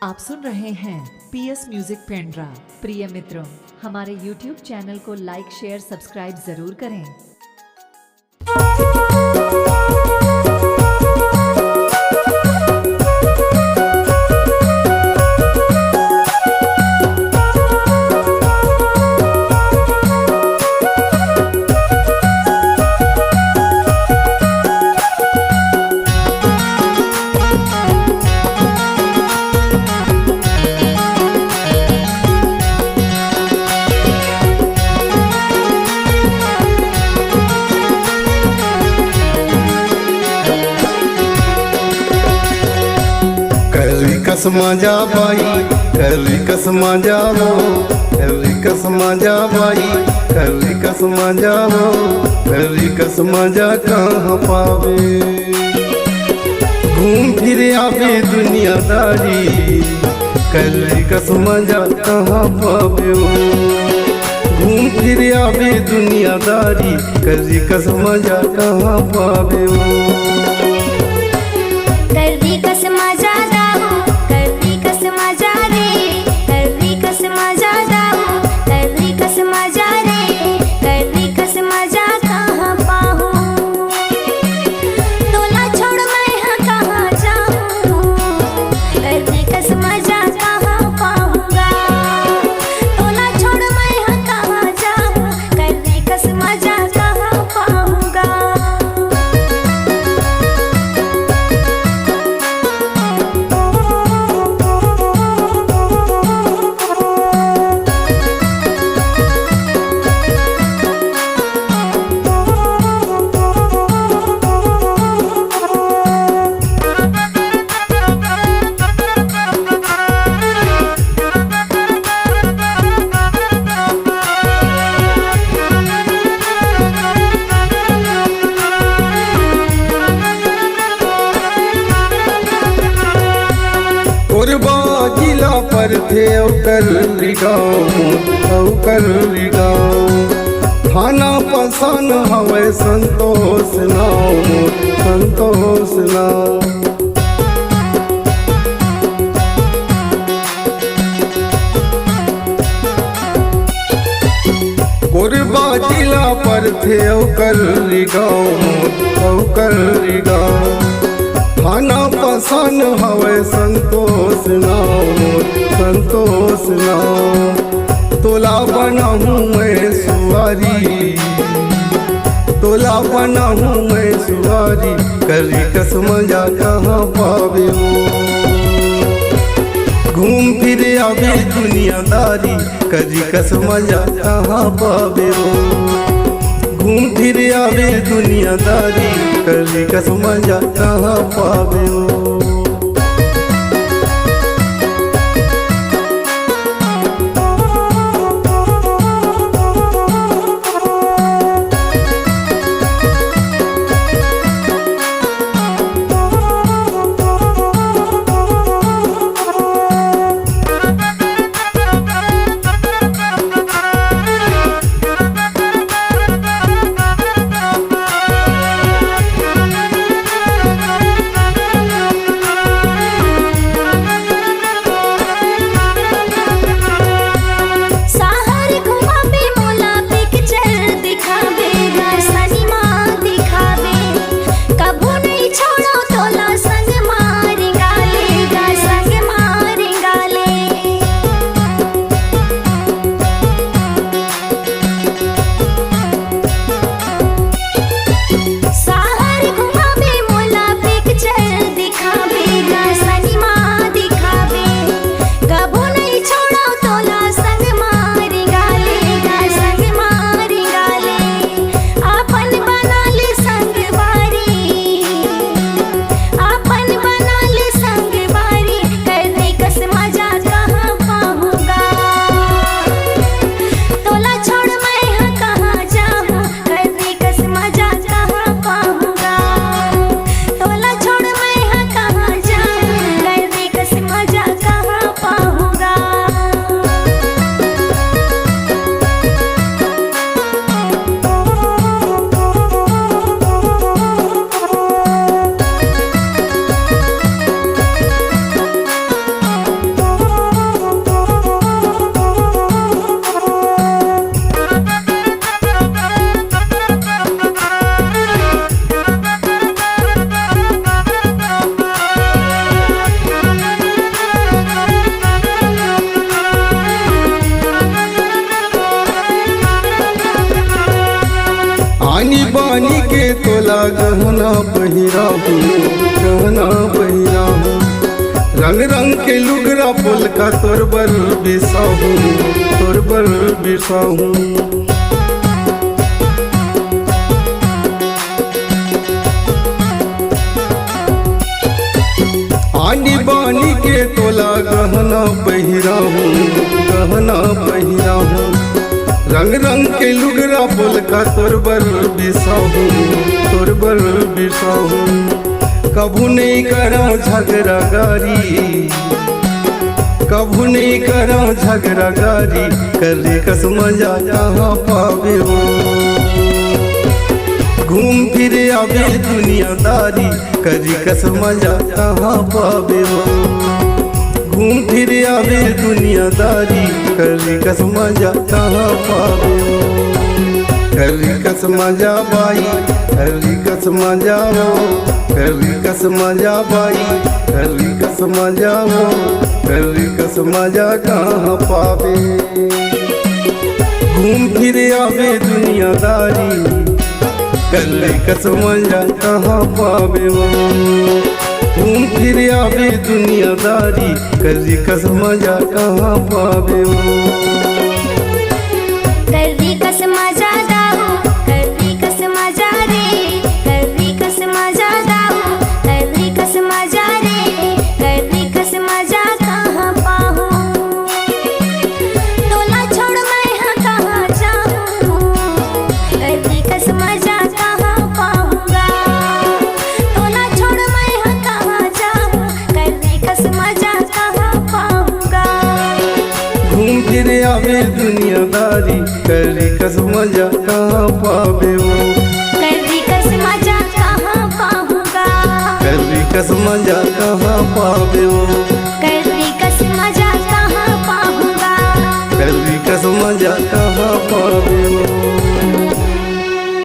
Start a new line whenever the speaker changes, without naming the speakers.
आप सुन रहे हैं पीएस म्यूजिक पेंड्रा। प्रिय मित्रों, हमारे YouTube चैनल को लाइक शेयर सब्सक्राइब जरूर करें।
कसमा जा बाई करली कसमा जावो, करली कसमा जा बाई करली कसमा जावो, करली कसमा जा कहाँ पावे। घूम फिर आवे दुनियादारी, करली कसमा जा कहाँ पावे। घूम फिर आवे दुनियादारी, करली कसमा जा कहाँ पावे।
करली कसमा जा
जिला पर थे करली गाँव, करली गाँव खाना पसंद हवे संतोष नाम, संतोष नाम। कोरबा जिला पर थे करली गाँव, करली गाँव खाना पसंद हवे संतोष नाम, संतोष नाम। तोला बनाऊँ मैं सुवारी, तोला बनाऊँ मैं सुवारी, करली कसमा जा कहाँ पावे। घूम फिर आवे दुनियादारी, करली कसमा जा कहाँ पावे। घूम फिर आवे दुनियादारी, करली कसमा जा कहाँ पावे। पहिरा हूँ, गहना पहिरा हूँ। रंग रंग के लुगरा पुल का तोर बर बिसाहूँ, तोर बर बिसाहूँ। आनी बानी के तोला गहना पहिरा हूँ, गहना पहिरा हूँ। रंग रंग के लुगरा पुल का तोर बर बिसाहूँ, तोर बर बिसाहूँ। कभू नहीं करा झगड़ा गारी, कभू नहीं करा झगड़ा गारी। करे कस मजा कहाँ पावे हो, घूम फिर आवे दुनियादारी। करी कस मजा कहाँ पावे हो, घूम फिर आवे दुनियादारी। करी कस मजा कहाँ पावे हो। करी कस मजा बाई, करी कस मजा हो, करी कस मजा बाई, करी कस मजा हो। करी कस मजा कहाँ पावे, घूम फिर आवे दुनियादारी। करी कस मजा कहाँ पावे हो, घूम फिर आवे दुनियादारी। करी कस मजा कहाँ पावे हो।
करी कस मजा दाऊ, करी कस मजा रे, करी कस मजा दाऊ, करी कस मजा रे, करी कस मजा कहाँ पाऊँ। तोला छोड़ मैं यहाँ कहाँ जाऊँ, करी कस मजा कहाँ पाऊँगा। तोला छोड़ मैं यहाँ कहाँ जाऊँ, करी कस मजा कहाँ पाऊँगा।
घूम फिर आवे दुनियादारी। करी कस मजा कहाँ पावे हो,
करी कस मजा कहाँ पाऊँगा।
करी कस मजा कहाँ पावे हो,
करी कस मजा कहाँ पाऊँगा।
करी कस मजा कहाँ